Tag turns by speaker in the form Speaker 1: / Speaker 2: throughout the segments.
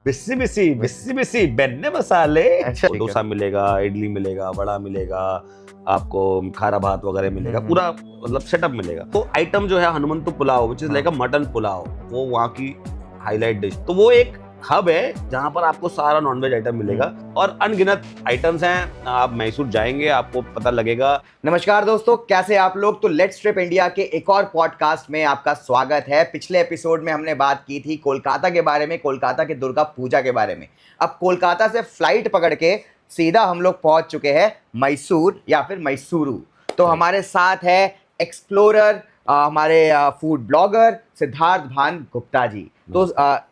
Speaker 1: Busy busy busy busy बेन्ने मसाले।
Speaker 2: अच्छा, ठीक है।
Speaker 1: डोसा मिलेगा, इडली मिलेगा, वड़ा मिलेगा, आपको खारा भात वगैरह मिलेगा, पूरा मतलब सेटअप मिलेगा। तो आइटम जो है Hanumanthu pulao which is like a mutton pulao, वो वहाँ की हाईलाइट डिश। तो वो एक हब है जहाँ पर आपको सारा नॉनवेज आइटम मिलेगा और अनगिनत आइटम्स हैं। आप मैसूर जाएंगे आपको पता लगेगा।
Speaker 2: नमस्कार दोस्तों, कैसे आप लोग। तो लेट्स ट्रिप इंडिया के एक और पॉडकास्ट में आपका स्वागत है। पिछले एपिसोड में हमने बात की थी कोलकाता के बारे में, कोलकाता के दुर्गा पूजा के बारे में। अब कोलकाता से फ्लाइट पकड़ के सीधा हम लोग पहुंच चुके हैं मैसूर या फिर मैसूरू। तो हमारे साथ है एक्सप्लोरर, हमारे फूड ब्लॉगर सिद्धार्थ भान गुप्ता जी। तो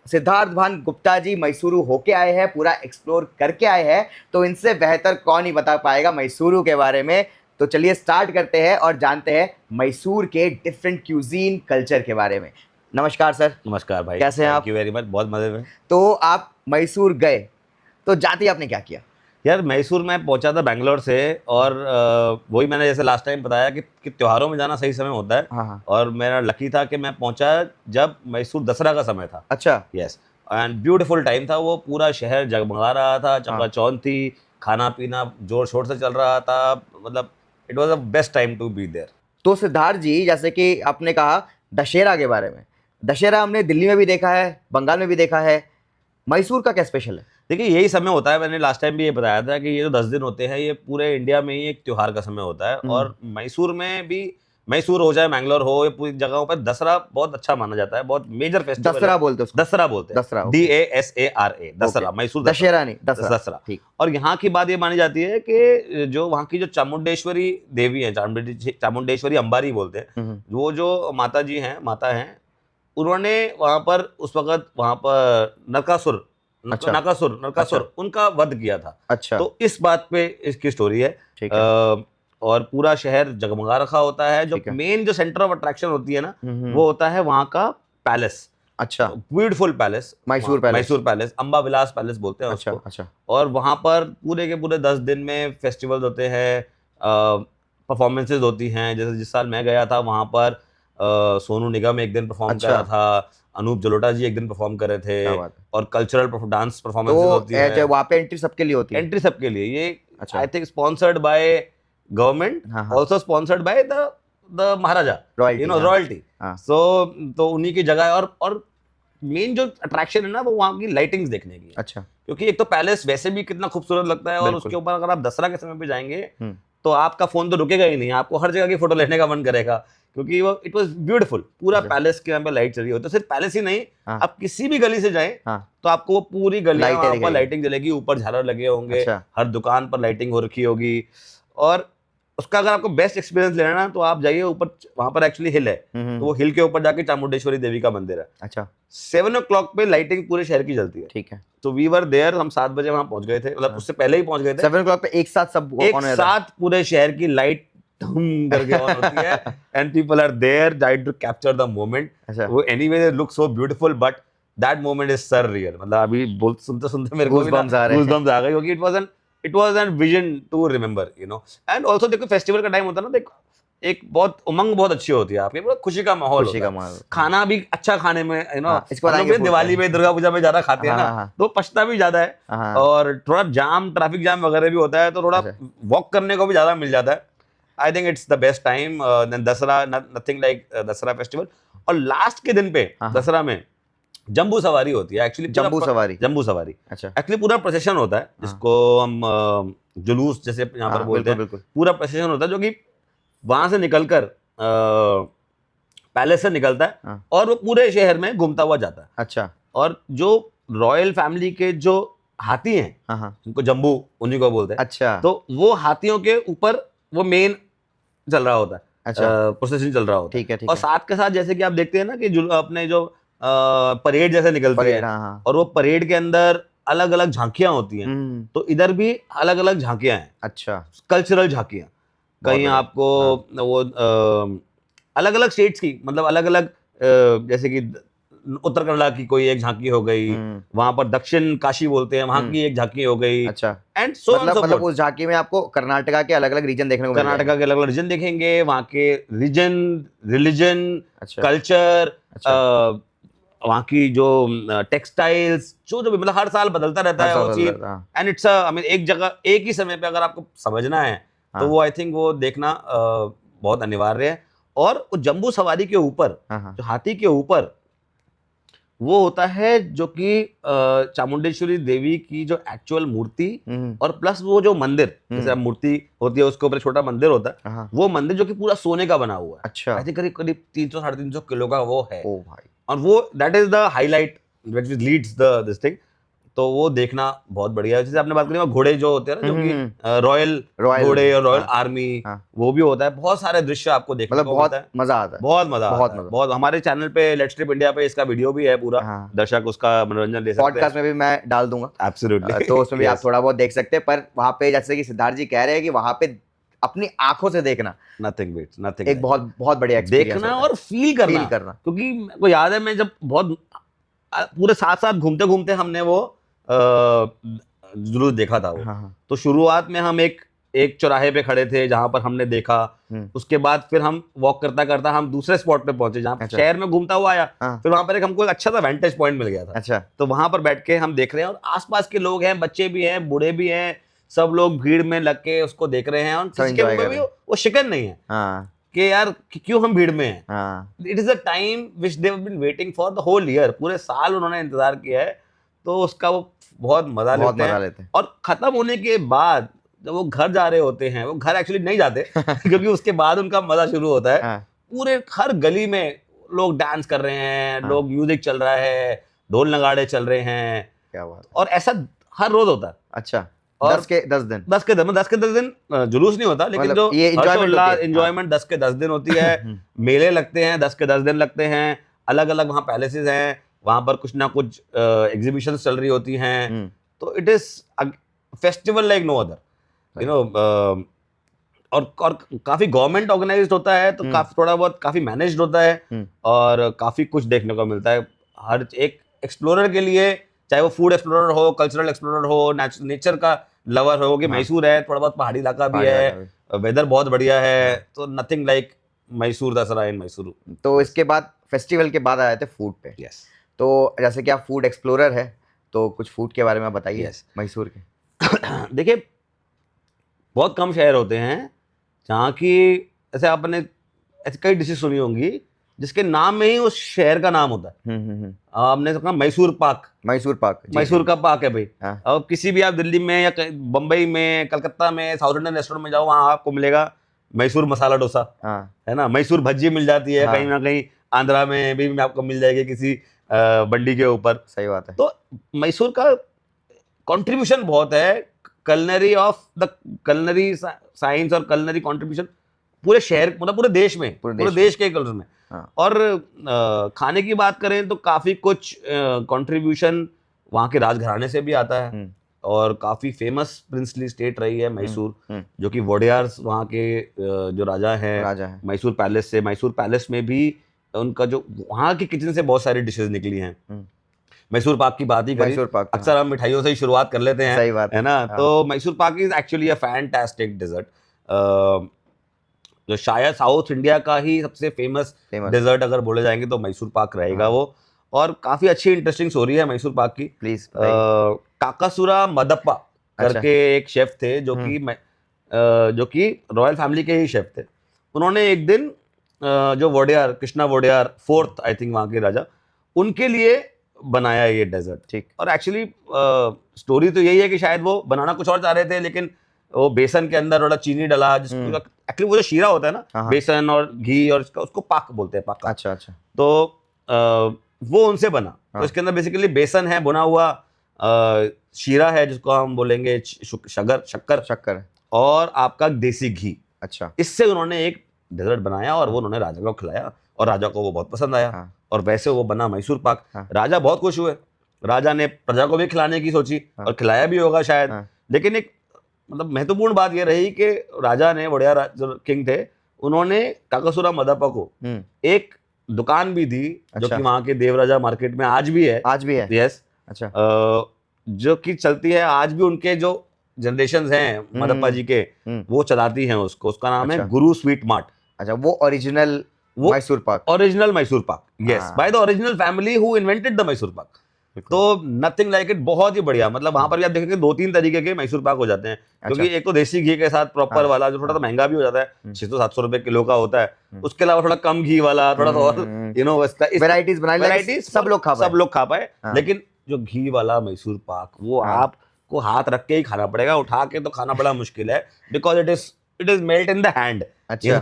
Speaker 2: सिद्धार्थ भान गुप्ता जी मैसूरू होके आए हैं, पूरा एक्सप्लोर करके आए हैं। तो इनसे बेहतर कौन ही बता पाएगा मैसूरू के बारे में। तो चलिए स्टार्ट करते हैं और जानते हैं मैसूर के डिफरेंट क्यूजीन कल्चर के बारे में। नमस्कार सर।
Speaker 1: नमस्कार भाई,
Speaker 2: कैसे हैं आप?
Speaker 1: थैंक यू वेरी मच, बहुत मजे में।
Speaker 2: तो आप मैसूर गए, तो जाते ही आपने क्या किया?
Speaker 1: यार मैसूर में पहुंचा था बैंगलोर से, और वही मैंने जैसे लास्ट टाइम बताया कि त्योहारों में जाना सही समय होता है।
Speaker 2: हाँ।
Speaker 1: और मेरा लकी था कि मैं पहुंचा जब मैसूर दसरा का समय था।
Speaker 2: अच्छा।
Speaker 1: यस, एंड ब्यूटीफुल टाइम था वो। पूरा शहर जगमगा रहा था, चकाचौंध थी, खाना पीना जोर शोर से चल रहा था। मतलब it was the best time to be there.
Speaker 2: तो सिद्धार्थ जी, जैसे कि आपने कहा दशहरा के बारे में, दशहरा हमने दिल्ली में भी देखा है, बंगाल में भी देखा है, मैसूर का क्या स्पेशल है?
Speaker 1: देखिए यही समय होता है, मैंने लास्ट टाइम भी ये बताया था कि ये जो 10 दिन होते हैं ये पूरे इंडिया में ही एक त्योहार का समय होता है। और मैसूर में भी, मैसूर हो चाहे मैंगलोर हो, ये पूरी जगहों पर दसरा बहुत अच्छा माना जाता है, बहुत मेजर फेस्टिवल।
Speaker 2: दसरा बोलते हैं उसको?
Speaker 1: दसरा बोलते हैं,
Speaker 2: दसरा,
Speaker 1: DASARA, दसरा। मैसूर
Speaker 2: दशहरा नहीं,
Speaker 1: दसरा।
Speaker 2: ठीक।
Speaker 1: और यहाँ की बात ये मानी जाती है कि जो वहाँ की जो चामुंडेश्वरी देवी है, चामुंडेश्वरी अंबारी बोलते हैं, वो जो माता जी हैं, माता हैं, उन्होंने वहाँ पर उस वक्त वहाँ पर नरकासुर उनका वध किया था।
Speaker 2: अच्छा।
Speaker 1: तो इस बात पे इसकी स्टोरी है।
Speaker 2: ठीक है।
Speaker 1: और पूरा शहर जगमगा रखा होता है। जो मेन जो सेंटर ऑफ अट्रैक्शन होती है ना, वो होता है वहाँ का पैलेस।
Speaker 2: अच्छा।
Speaker 1: Beautiful palace,
Speaker 2: Mysore palace,
Speaker 1: Amba Vilas palace बोलते हैं उसको।
Speaker 2: अच्छा।
Speaker 1: और वहाँ पर पूरे के पूरे 10 दिन में फेस्टिवल्स होते हैं, परफॉर्मेंसेज होती हैं। जैसे जिस साल मैं गया था वहाँ पर सोनू निगम एक दिन परफॉर्म कर रहा था, अनूप जलोटा जी एक दिन परफॉर्म कर रहे थे, और कल्चरल डांस परफॉर्मेंसेज होती है।
Speaker 2: वहाँ पे एंट्री सबके लिए होती है?
Speaker 1: एंट्री सबके लिए। ये I think sponsored by government, also sponsored by the Maharaja, royalty. So तो उन्हीं की जगह है। और मेन जो अट्रैक्शन है ना, वो वहाँ की लाइटिंग्स देखने की।
Speaker 2: अच्छा।
Speaker 1: क्योंकि एक तो पैलेस वैसे भी कितना खूबसूरत लगता है, और उसके ऊपर अगर आप दसरा के समय पे जाएंगे तो आपका फोन तो रुकेगा ही नहीं, आपको हर जगह की फोटो लेने का मन करेगा, क्योंकि वो इट वाज ब्यूटीफुल। पूरा पैलेस के यहाँ पे लाइट चल रही होती है। सिर्फ पैलेस ही नहीं, आप किसी भी गली से जाएं तो आपको वो पूरी गली में लाइटिंग जलेगी, ऊपर झालर लगे होंगे, हर दुकान पर लाइटिंग हो रखी होगी। और उसका अगर आपको बेस्ट एक्सपीरियंस लेना ना, तो आप जाइए ऊपर, वहां पर एक्चुअली हिल है, तो वो हिल के ऊपर जाके चामुंडेश्वरी देवी का मंदिर है।
Speaker 2: अच्छा।
Speaker 1: 7 o'clock पे लाइटिंग पूरे शहर की जलती है।
Speaker 2: ठीक है।
Speaker 1: तो वी वर देयर, हम 7 बजे वहां पहुंच गए थे, मतलब उससे पहले ही पहुंच गए थे।
Speaker 2: 7 o'clock पे एक साथ
Speaker 1: पूरे शहर की लाइट धूम करके ऑन होती है, and people are there trying to capture the moment. वो anyway they look so beautiful, but that moment is surreal. मतलब अभी बोल सुनते सुनते मेरे को
Speaker 2: गूज़बम्स आ
Speaker 1: गए, क्योंकि it was an vision to remember, you know. And also देखो फेस्टिवल का टाइम होता है ना, देखो एक बहुत उमंग बहुत अच्छी होती है आपकी, बहुत खुशी का माहौल होता है। खाना भी अच्छा खाने में, यू नो, दिवाली में, दुर्गा पूजा में ज्यादा खाते हैं ना, तो पछता भी ज्यादा है, और थोड़ा ट्रैफिक जाम वगैरह भी होता है, तो थोड़ा वॉक करने को भी ज्यादा मिल जाता है। I think it's the best time then Dasara, nothing like Dasara festival. और लास्ट के दिन पे दसरा में जम्बू सवारी होती है। एक्चुअली जम्बू सवारी
Speaker 2: अच्छा।
Speaker 1: एक्चुअली पूरा प्रोसेशन होता है, जिसको हम जुलूस जैसे यहाँ पर बोलते हैं। पूरा प्रोसेशन होता है जो कि वहां से निकलकर पैलेस से निकलता है, और वो पूरे शहर में घूमता हुआ जाता है।
Speaker 2: अच्छा।
Speaker 1: और जो रॉयल फैमिली के जो हाथी हैं, उनको जम्बू उन्हीं को बोलते हैं। अच्छा। तो वो हाथियों के ऊपर वो मेन चल रहा होता है। अच्छा। प्रोसेशन चल रहा होता है। ठीक है। और साथ के साथ जैसे कि आप देखते हैं ना कि अपने जो परेड जैसे निकलती है, और वो परेड के अंदर अलग अलग झांकियां होती हैं, तो इधर भी अलग अलग झांकियां हैं। अच्छा। कल्चरल झांकियां, कहीं आपको वो अलग अलग स्टेट्स की, मतलब अलग अलग, जैसे कि उत्तर कन्नड़ा की कोई एक झांकी हो गई, वहां पर दक्षिण काशी बोलते हैं, वहां की एक झांकी हो गई। अच्छा। एंड सो मतलब
Speaker 2: उस झांकी में आपको कर्नाटका के अलग अलग रीजन देखने को मिलेंगे।
Speaker 1: कर्नाटका के अलग अलग रीजन देखेंगे, वहां के रीजन, रिलीजन, कल्चर, वहाँ की जो टेक्सटाइल्स जो जो भी मतलब हर साल बदलता रहता है वो चीज, एंड इट्स आई मीन एक जगह एक ही समय पे अगर आपको समझना है तो वो आई थिंक वो देखना बहुत अनिवार्य है। और जंबू सवारी के ऊपर जो हाथी के ऊपर वो होता है जो कि चामुंडेश्वरी देवी की जो एक्चुअल मूर्ति और प्लस वो जो मंदिर जैसे मूर्ति होती है उसके ऊपर छोटा मंदिर होता है, वो मंदिर जो कि पूरा सोने का बना हुआ है।
Speaker 2: अच्छा,
Speaker 1: आई थिंक करीब करीब 300-350 किलो का वो है।
Speaker 2: ओ भाई, और
Speaker 1: वो that is the highlight which leads the this thing. तो वो देखना बहुत बढ़िया है। जैसे आपने बात करी घोड़े जो होते हैं ना, जो कि रॉयल घोड़े और रॉयल आर्मी, वो भी होता है। बहुत सारे दृश्य आपको देखने को मिलता है,
Speaker 2: मजा आता है,
Speaker 1: बहुत मजा आता है, बहुत। हमारे चैनल पे लेट्स ट्रिप इंडिया पे इसका वीडियो भी है पूरा, दर्शक उसका मनोरंजन ले सकते हैं।
Speaker 2: पॉडकास्ट में भी मैं डाल दूंगा,
Speaker 1: एब्सोल्युटली,
Speaker 2: तो उसमें भी आप थोड़ा बहुत देख सकते हैं। पर वहाँ पे जैसे कि सिद्धार्थ जी कह रहे हैं कि वहाँ पे अपनी आंखों से देखना,
Speaker 1: नथिंग बीट्स, नथिंग,
Speaker 2: एक बहुत बहुत बढ़िया एक्सपीरियंस
Speaker 1: देखना और फील करना। क्योंकि मेरे को याद है मैं जब बहुत पूरे साथ घूमते घूमते हमने वो जुलूस देखा था वो। तो शुरुआत में हम एक चौराहे पे खड़े थे जहां पर हमने देखा, उसके बाद फिर हम वॉक करता करता हम दूसरे स्पॉट पे पहुंचे जहां शहर में घूमता हुआ आया। फिर वहां पर हमको एक अच्छा सा वेंटेज पॉइंट मिल गया था।
Speaker 2: अच्छा, तो
Speaker 1: वहां पर बैठ के हम देख रहे हैं और आसपास के लोग हैं, बच्चे भी हैं, बूढ़े भी हैं, सब लोग भीड़ में लग के उसको देख रहे हैं। और किसी के मुंह में भी वो शिकन नहीं है कि यार क्यों हम भीड़ में हैं। It is a time which they have been waiting for the whole year, पूरे साल उन्होंने इंतजार किया है। तो उसका वो बहुत मजा लेते हैं। और खत्म होने के बाद जब वो घर जा रहे होते हैं, वो घर एक्चुअली नहीं जाते क्योंकि उसके बाद उनका मजा शुरू होता है। पूरे हर गली में लोग डांस कर रहे हैं, लोग म्यूजिक चल रहा है, ढोल नगाड़े चल रहे हैं।
Speaker 2: क्या बात।
Speaker 1: और ऐसा हर रोज होता है।
Speaker 2: अच्छा, और 10 के 10 दिन
Speaker 1: जुलूस नहीं होता, लेकिन जो एंजॉयमेंट 10 के 10 दिन होती है। मेले लगते हैं, 10 के 10 दिन लगते हैं। अलग अलग वहाँ पैलेसेस हैं, वहां पर कुछ ना कुछ एग्जीबिशन चल रही होती हैं। तो it is festival like no other, you know. और काफी गवर्नमेंट ऑर्गेनाइज्ड होता है, तो काफी थोड़ा बहुत काफी मैनेज्ड होता है और काफी कुछ देखने को मिलता है। हर एक एक्सप्लोरर के लिए, चाहे वो फूड एक्सप्लोरर हो, कल्चरल एक्सप्लोरर हो, नेचर का लवर हो, कि मैसूर है, थोड़ा बहुत पहाड़ी इलाका भी है, वेदर बहुत बढ़िया है, तो नथिंग लाइक मैसूर दसरा इन मैसूर।
Speaker 2: तो इसके बाद फेस्टिवल के बाद आए थे फूड पे।
Speaker 1: यस।
Speaker 2: तो जैसे कि आप फूड एक्सप्लोरर है, तो कुछ फूड के बारे में बताइए मैसूर के।
Speaker 1: देखिए, बहुत कम शहर होते हैं जहाँ की ऐसे आपने ऐसी कई डिशेस सुनी होंगी जिसके नाम में ही उस शहर का नाम होता है। आपने कहा मैसूर पाक, मैसूर का पाक है भाई। अब किसी भी आप दिल्ली में या बम्बई में, कलकत्ता में, साउथ इंडियन रेस्टोरेंट में जाओ, वहाँ आपको मिलेगा मैसूर मसाला डोसा, है ना। मैसूर भज्जी मिल जाती है कहीं ना कहीं, आंध्रा में भी आपको मिल जाएगी किसी बंडी के ऊपर।
Speaker 2: सही बात है।
Speaker 1: तो मैसूर का कंट्रीब्यूशन बहुत है, culinary of the culinary science और कलनरी कंट्रीब्यूशन पूरे शहर, मतलब पूरे देश में, पूरे देश के कल्चर में। और खाने की बात करें तो काफी कुछ कंट्रीब्यूशन वहाँ के राजघराने से भी आता है। और काफी फेमस प्रिंसली स्टेट रही है मैसूर, जो कि वोडेयार्स वहाँ के जो राजा हैं, मैसूर पैलेस से, मैसूर पैलेस में भी उनका जो वहाँ की किचन से बहुत सारी डिशेस निकली हैं। मैसूर पाक की बात ही करी, अक्सर हम मिठाइयों से ही शुरुआत कर लेते हैं,
Speaker 2: सही बात
Speaker 1: है ना। तो Mysore pak is actually a fantastic dessert, जो शायद साउथ इंडिया का ही सबसे फेमस डेजर्ट अगर बोले जाएंगे तो मैसूर पाक रहेगा वो। और काफी अच्छी इंटरेस्टिंग स्टोरी है मैसूर पाक की।
Speaker 2: प्लीज।
Speaker 1: काकासुरा मदप्पा करके एक शेफ थे जो कि रॉयल फैमिली के ही शेफ थे। उन्होंने एक दिन जो Wodeyar, Krishna Wodeyar fourth I think वहाँ के राजा, उनके लिए बनाया ये डेजर्ट।
Speaker 2: ठीक।
Speaker 1: और एक्चुअली स्टोरी तो यही है कि शायद वो बनाना कुछ और चाह रहे थे, लेकिन वो बेसन के अंदर थोड़ा चीनी डाला, जिसको एक्चुअली वो जो शीरा होता है ना, बेसन और घी और उसको पाक बोलते हैं, पाक।
Speaker 2: अच्छा अच्छा।
Speaker 1: तो वो उनसे बना। तो इसके अंदर बेसिकली बेसन है, भुना हुआ शीरा है जिसको हम बोलेंगे शक्कर, और आपका देसी घी।
Speaker 2: अच्छा।
Speaker 1: इससे उन्होंने एक डेजर्ट बनाया और वो उन्होंने राजा को खिलाया और राजा को वो बहुत पसंद आया। और वैसे वो बना मैसूर पाक। राजा बहुत खुश हुए, राजा ने प्रजा को भी खिलाने की सोची और खिलाया भी होगा शायद। लेकिन एक मतलब महत्वपूर्ण बात ये रही कि राजा ने, वोडेयार जो किंग थे, उन्होंने काकासुरा मदप्पा को एक दुकान भी दी, जो कि वहाँ के देवराजा मार्केट में आज भी है। यस।
Speaker 2: अच्छा।
Speaker 1: जो कि चलती है आज भी, उनके जो जनरेशंस हैं मदप्पा जी के, वो चलाती हैं उसको। उसका नाम है गुरु स्वीट मार्ट।
Speaker 2: अच्छा, वो ओरिजिनल
Speaker 1: वो
Speaker 2: Mysore pak,
Speaker 1: original Mysore pak, yes, by the original family who invented the Mysore pak. तो नथिंग लाइक इट, बहुत ही बढ़िया। मतलब वहां पर भी आप देखेंगे 2-3 तरीके के मैसूर पाक हो जाते हैं, क्योंकि एक तो देसी घी के साथ प्रॉपर वाला जो थोड़ा सा महंगा भी हो जाता है, 600-700 रुपए किलो का होता है, उसके अलावा थोड़ा कम घी वाला, थोड़ा सा और
Speaker 2: वैराइटीज सब लोग खा पाए।
Speaker 1: लेकिन जो घी वाला मैसूर पाक, वो आपको हाथ रख के ही खाना पड़ेगा, उठा के तो खाना बड़ा मुश्किल है, because it is melt in the hand. अच्छा,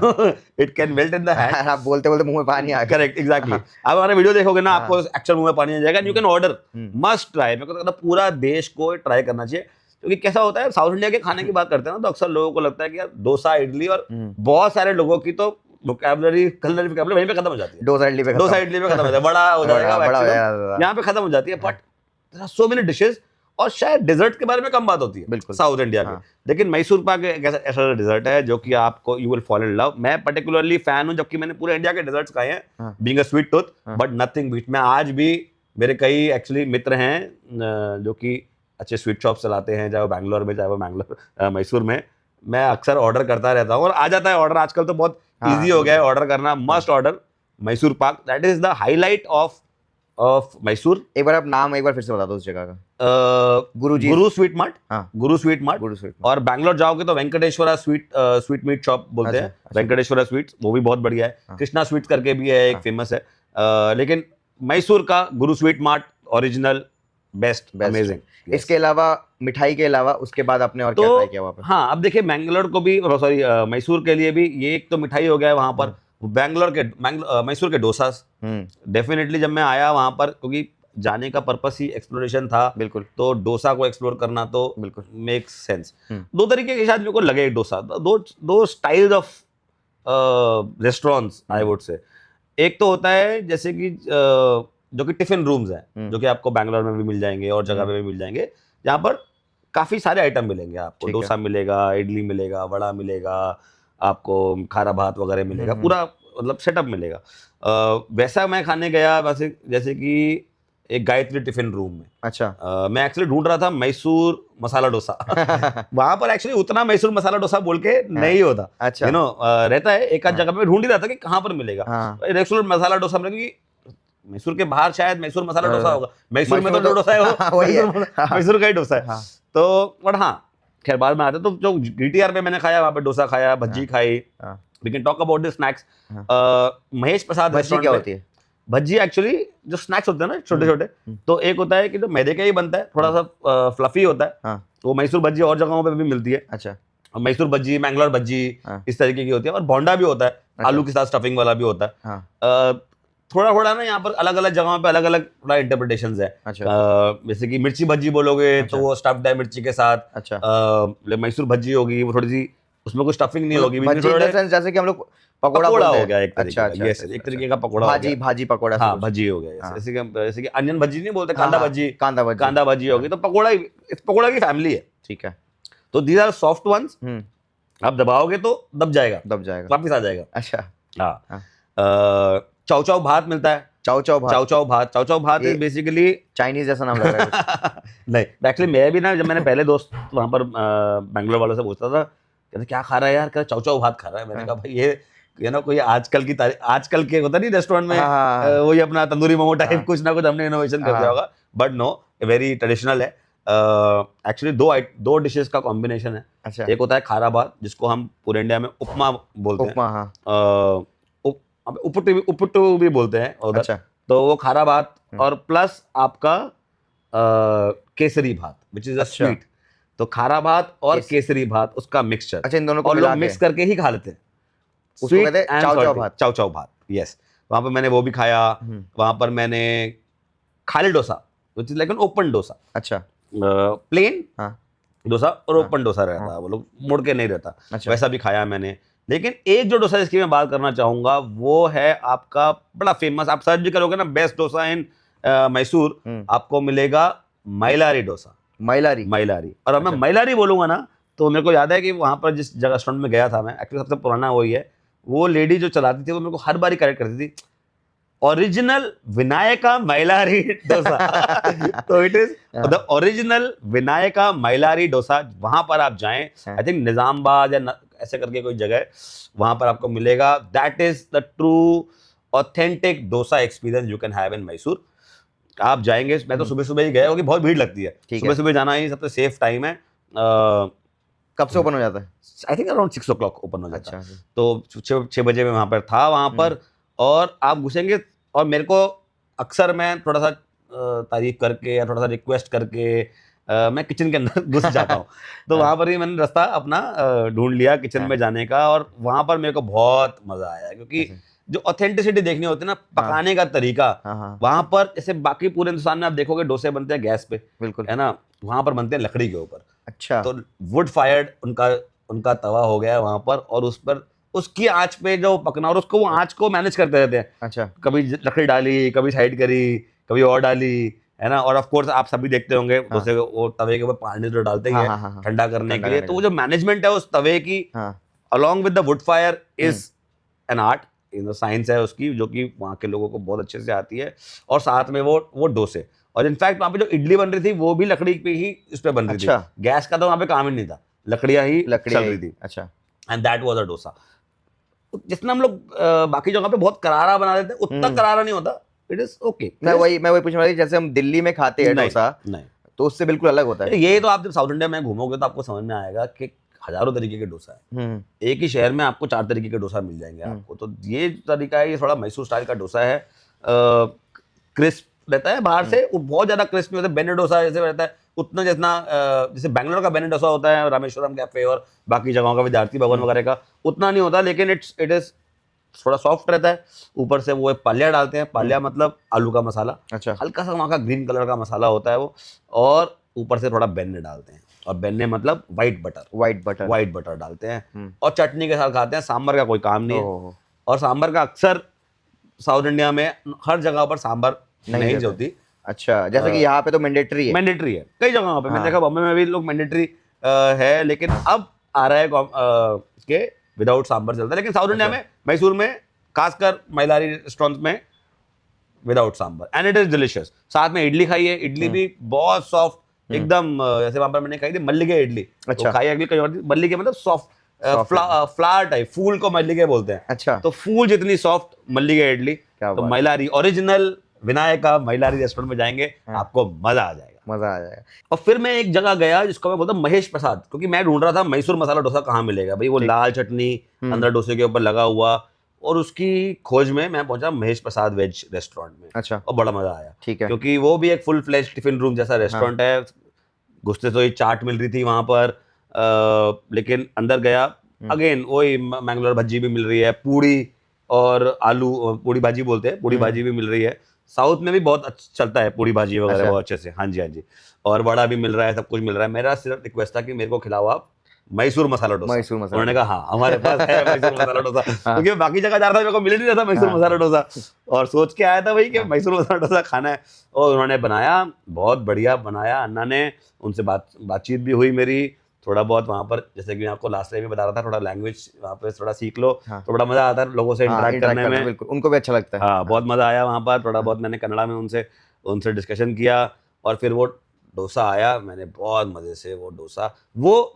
Speaker 1: it can melt in the hand.
Speaker 2: आप बोलते बोलते मुंह में पानी आ गया।
Speaker 1: Correct, exactly. आप हमारा वीडियो देखोगे ना, आपको एक्चुअल मुंह में पानी आ जाएगा। You can order, must try. मेरे को लगता है पूरा देश को ट्राई करना चाहिए, क्योंकि कैसा होता है, साउथ इंडिया के खाने की बात करते हैं ना, तो अक्सर लोगों को लगता है कि यार डोसा, इडली, और बहुत सारे लोगों की तो वोकैबुलरी वहीं पे खत्म हो जाती है। डोसा इडली पे खत्म हो जाता है, बड़ा हो जाएगा, यहाँ पे खत्म हो जाती है। बट सो मेनी डिशेज, और शायद डेजर्ट के बारे में कम बात होती है बिल्कुल साउथ इंडिया में। लेकिन मैसूर पाक एक ऐसा डेजर्ट है जो कि आपको you will fall in love. मैं पर्टिकुलरली फैन हूं, जबकि मैंने पूरे इंडिया के डेजर्ट्स खाए हैं, being a sweet tooth, but nothing beat. मैं आज भी, मेरे कई एक्चुअली मित्र हैं जो कि अच्छे स्वीट शॉप चलाते हैं, चाहे वो बैंगलोर में, चाहे वो मैसूर में, मैं अक्सर ऑर्डर करता रहता हूँ और आ जाता है ऑर्डर। आजकल तो बहुत ईजी हो गया है ऑर्डर करना। Must order Mysore pak, that is the highlight of Mysore.
Speaker 2: एक बार आप नाम एक बार फिर से बता दो उस जगह का।
Speaker 1: गुरु स्वीट मार्ट, गुरु स्वीट मार्ट। और बैंगलोर जाओगे तो वेंकटेश्वरा स्वीट मीट शॉप बोलते हैं, वेंकटेश्वरा स्वीट्स, वो भी बहुत बढ़िया है। कृष्णा स्वीट्स करके भी है, एक फेमस है। लेकिन मैसूर का गुरु sweet mart original, best, amazing.
Speaker 2: इसके अलावा, मिठाई के अलावा उसके बाद आपने और क्या ट्राई किया वहाँ पे?
Speaker 1: हाँ, अब देखिए, मैंगलोर को भी, सॉरी मैसूर के लिए भी ये एक तो मिठाई हो गया है वहां पर। मैसूर के डोसास, डेफिनेटली जब मैं आया वहां पर, क्योंकि जाने का पर्पस ही एक्सप्लोरेशन था बिल्कुल, तो डोसा को एक्सप्लोर करना तो बिल्कुल मेक सेंस। दो तरीके के शायद मेरे को लगे डोसा, दो styles of restaurants I would say. एक तो होता है जैसे कि जो कि टिफिन रूम्स हैं, जो कि आपको बैंगलोर में भी मिल जाएंगे और जगह पे भी मिल जाएंगे, जहाँ पर काफी सारे आइटम मिलेंगे आपको। डोसा मिलेगा, इडली मिलेगा, वड़ा मिलेगा, आपको खारा भात वगैरह मिलेगा, पूरा मतलब सेटअप मिलेगा। वैसा मैं खाने गया, वैसे जैसे कि एक गायत्री टिफिन रूम में।
Speaker 2: अच्छा।
Speaker 1: मैं एक्चुअली ढूंढ रहा था मैसूर मसाला डोसा। वहां पर एक्चुअली उतना मैसूर मसाला डोसा बोल के नहीं होता।
Speaker 2: अच्छा।
Speaker 1: रहता है एक आध जगह पे, ढूंढ ही रहा था कि कहाँ पर मिलेगा रेस्टोरेंट मसाला डोसा मिलेगा। मैसूर के बाहर शायद मैसूर मसाला डोसा होगा, मैसूर में तो डोसा है वो, मैसूर का ही डोसा है। तो बट हाँ, खैर बाद में आते। तो जो GTR पे मैंने खाया, वहाँ पे डोसा खाया, भज्जी खाई। We can talk about the snacks. Mahesh Prasad
Speaker 2: restaurant क्या होती है?
Speaker 1: भज्जी एक्चुअली जो स्नैक्स होते हैं ना छोटे छोटे, तो एक होता है कि जो मैदे का ही बनता है, थोड़ा सा फ्लफी होता है, वो मैसूर भज्जी और जगहों पे भी मिलती है।
Speaker 2: अच्छा।
Speaker 1: मैसूर भज्जी, मैंगलोर भज्जी, इस तरीके की होती है। और बोंडा भी होता है, आलू के साथ स्टफिंग वाला भी होता है। थोड़ा थोड़ा ना यहाँ पर अलग अलग जगहों पे अलग अलग थोड़ा इंटरप्रिटेशंस है। जैसे कि मिर्ची भज्जी बोलोगे तो वो स्टफ्ड है मिर्ची के साथ। अच्छा। मैसूर भज्जी होगी, वो थोड़ी सी, उसमें कोई स्टफिंग नहीं होगी,
Speaker 2: जैसे कि हम लोग पकोड़ा
Speaker 1: हो गया एक तरीके
Speaker 2: का।
Speaker 1: यस, एक तरीके का पकोड़ा,
Speaker 2: भाजी पकोड़ा।
Speaker 1: हाँ, भज्जी हो गया। जैसे कि अनियन भज्जी नहीं बोलते, कांदा भज्जी होगी, तो पकोड़ा की फैमिली है।
Speaker 2: ठीक है।
Speaker 1: तो दीज आर सॉफ्ट वंस, आप दबाओगे तो दब जाएगा, वापिस आ जाएगा।
Speaker 2: अच्छा।
Speaker 1: हाँ। चाउ चाउ भात मिलता है। चाउ भात इज बेसिकली
Speaker 2: चाइनीज जैसा नाम लग रहा है।
Speaker 1: नहीं, एक्चुअली मैं भी ना, जब मैंने पहले दोस्त वहां पर बैंगलोर वालों से पूछता था, कहते क्या खा रहा है यार, कहते चाउ भात खा रहा है। मैंने कहा भाई ये ना कोई आजकल के होता नहीं रेस्टोरेंट में, वही अपना तंदूरी मोमो टाइप कुछ ना कुछ हमने इनोवेशन कर दिया होगा, बट नो, वेरी ट्रेडिशनल है। एक्चुअली दो डिशेस का कॉम्बिनेशन है। अच्छा। एक होता है खारा भात, जिसको हम पूरे इंडिया में उपमा बोलते हैं, उपट्टू भी बोलते हैं। अच्छा। तो वो खारा भात और प्लस आपका केसरी भात, विच इज अ स्वीट। तो खारा भात और केसरी भात, उसका मिक्सचर।
Speaker 2: अच्छा, इन दोनों को
Speaker 1: लोग मिक्स करके ही खा लेते हैं, स्वीट एंड चाउ भात। यस, वहां पर मैंने वो भी खाया। वहां पर मैंने खाली डोसा, विच is like an open dosa. अच्छा। प्लेन डोसा और ओपन डोसा रहता है, वो लोग मुड़ के नहीं रहता। अच्छा। वैसा भी खाया मैंने। लेकिन एक जो डोसा जिसकी मैं बात करना चाहूंगा, वो है आपका बड़ा फेमस, आप सर्च भी करोगे ना, बेस्ट डोसा इन मैसूर, आपको मिलेगा मैलारी डोसा। मैलारी। और अब मैं मैलारी बोलूंगा ना, तो मेरे को याद है कि वहां पर जिस जगह रेस्टोरेंट में गया था मैं, एक्चुअली सबसे पुराना वही है, वो लेडी जो चलाती थी, वो मेरे को हर बार करेक्ट करती थी, ओरिजिनल विनायका मैलारी डोसा। तो it is the original Vinayaka Mylari dosa. वहां पर आप जाएं, आई थिंक निजामाबाद या ऐसे करके कोई जगह है, वहां पर आपको मिलेगा. That is the true authentic dosa experience you can have in Mysore. आप जाएंगे, मैं तो सुबह सुबह ही गया क्योंकि बहुत भीड़ लगती है. सुबह सुबह जाना ही सबसे सेफ टाइम है.
Speaker 2: कब से ओपन हो जाता है?
Speaker 1: I think around 6 o'clock open हो जाता है. तो 6 बजे में वहां पर था वहां पर, और आप घुसेंगे और मेरे को अक्सर मैं थोड़ा सा तारीफ करके या थोड़ा सा रिक्वेस्ट करके मैं किचन के अंदर घुस जाता हूँ. तो वहां पर ही मैंने रास्ता अपना ढूंढ लिया किचन में जाने का, और वहां पर मेरे को बहुत मजा आया क्योंकि जो ऑथेंटिसिटी देखनी होती है ना, पकाने का तरीका, वहां पर जैसे बाकी पूरे हिंदुस्तान में आप देखोगे डोसे बनते हैं गैस पे,
Speaker 2: बिल्कुल
Speaker 1: है ना, वहां पर बनते हैं लकड़ी के ऊपर.
Speaker 2: अच्छा.
Speaker 1: तो वुड फायर्ड उनका तवा हो गया वहां पर, और उस पर उसकी आंच पे जो पकना, और उसको वो आंच को मैनेज करते रहते हैं.
Speaker 2: अच्छा.
Speaker 1: कभी लकड़ी डाली, कभी साइड करी, कभी और डाली, है ना. और ऑफ कोर्स आप सभी देखते होंगे डोसे वो तवे के ऊपर पानी तो डालते ही हैं ठंडा करने के लिए. तो वो जो मैनेजमेंट है उस तवे की along with the wood fire is an art, science है उसकी, जो कि वहाँ के लोगों को बहुत अच्छे से आती है. और साथ में वो डोसे, और इनफैक्ट वहाँ पे जो इडली बन रही थी वो भी लकड़ी पे ही इस पे बन रही थी. गैस का तो वहाँ पे काम ही नहीं था, लकड़ियाँ ही चल रही थी.
Speaker 2: अच्छा.
Speaker 1: And that was a dosa. जितना हम लोग बाकी जगह पे बहुत करारा बना देते हैं, उतना करारा नहीं होता. It is okay.
Speaker 2: मैं वही पूछने वाला, जैसे हम दिल्ली में खाते हैं डोसा,
Speaker 1: नहीं
Speaker 2: तो उससे बिल्कुल अलग होता है.
Speaker 1: ये तो आप जब साउथ इंडिया में घूमोगे तो आपको समझ में आएगा कि हजारों तरीके के डोसा है. एक ही शहर में आपको 4 तरीके के डोसा मिल जाएंगे आपको. तो ये तरीका है, ये थोड़ा मैसूर स्टाइल का डोसा है. क्रिस्प रहता है बाहर से, वो बहुत ज्यादा क्रिस्प नहीं होता. बेने डोसा जैसे रहता है उतना, जैसे बैंगलोर का बेने डोसा होता है, रामेश्वरम कैफे और बाकी जगहों का, विद्यार्थी भवन वगैरह का, उतना नहीं होता. लेकिन इट इज थोड़ा सॉफ्ट रहता है. ऊपर से वो पालिया डालते हैं. पालिया मतलब आलू का मसाला.
Speaker 2: अच्छा.
Speaker 1: हल्का सा वहाँ का ग्रीन कलर का मसाला होता है वो, और ऊपर से थोड़ा बेन्ने डालते हैं. और बेन्ने मतलब व्हाइट बटर डालते हैं. और चटनी के साथ खाते हैं. सांभर का कोई काम नहीं है. और सांभर का अक्सर साउथ इंडिया में हर जगह पर सांभर नहीं होती.
Speaker 2: अच्छा. जैसे कि यहाँ पे तो मैंडेटरी है
Speaker 1: कई जगहों पे. मैंने देखा बॉम्बे में भी लोग मैंडेटरी है, लेकिन अब आ रहा है के विदाउट सांभर चलता है. लेकिन साउथ इंडिया में, मैसूर में खासकर महिलारी रेस्टोरेंट्स में without sambar, and it is delicious. साथ में इडली खाई है. इडली भी बहुत सॉफ्ट एकदम, जैसे वहां पर मैंने खाई थी मल्लिके इडली.
Speaker 2: अच्छा.
Speaker 1: खाई अगली कहीं और थी. मल्लिके मतलब सॉफ्ट फ्लावर टाइप, फूल को मल्लिके बोलते हैं.
Speaker 2: अच्छा.
Speaker 1: तो फूल जितनी सॉफ्ट मल्लिके इडली. तो महिलारी ओरिजिनल विनायका महिलारी रेस्टोरेंट में जाएंगे, आपको मजा आ जाएगा. और फिर मैं एक जगह गया जिसको मैं बोलता हूँ महेश प्रसाद, क्योंकि मैं ढूंढ रहा था मैसूर मसाला डोसा कहाँ मिलेगा भाई. वो लाल चटनी अंदर डोसे के ऊपर लगा हुआ, और उसकी खोज में मैं पहुंचा महेश प्रसाद वेज रेस्टोरेंट में.
Speaker 2: अच्छा.
Speaker 1: और बड़ा मजा आया.
Speaker 2: ठीक है.
Speaker 1: क्योंकि वो भी एक फुल फ्लेज टिफिन रूम जैसा रेस्टोरेंट है. घुसते तो ही चाट मिल रही थी वहां पर, लेकिन अंदर गया अगेन वही मैंगलोर भज्जी भी मिल रही है, पूड़ी और आलू पूड़ी भाजी बोलते हैं, पूड़ी भाजी भी मिल रही है. साउथ में भी बहुत अच्छा चलता है पूड़ी भाजी वगैरह बहुत अच्छे से. हाँ जी. और वड़ा भी मिल रहा है, सब कुछ मिल रहा है. मेरा सिर्फ रिक्वेस्ट था कि मेरे को खिलाओ आप मैसूर मसाला डोसा. उन्होंने कहा हाँ हमारे पास है मैसूर मसाला डोसा. क्योंकि बाकी जगह जा रहा था, मेरे को मिल नहीं रहा था मैसूर मसाला डोसा, और सोच के आया था भाई कि मैसूर मसाला डोसा खाना है. और उन्होंने बनाया, बहुत बढ़िया बनाया अन्ना ने. उनसे बातचीत भी हुई मेरी थोड़ा बहुत वहाँ पर. जैसे कि मैं आपको लास्ट टाइम भी बता रहा था, थोड़ा लैंग्वेज वहाँ पे थोड़ा सीख लो. तो बड़ा मजा आता है लोगों से इंटरेक्ट करने में.
Speaker 2: बिल्कुल, उनको भी अच्छा लगता है.
Speaker 1: हाँ, बहुत मजा आया वहाँ पर. थोड़ा बहुत मैंने कन्नड़ा में उनसे डिस्कशन किया, और फिर वो डोसा आया. मैंने बहुत मजे से वो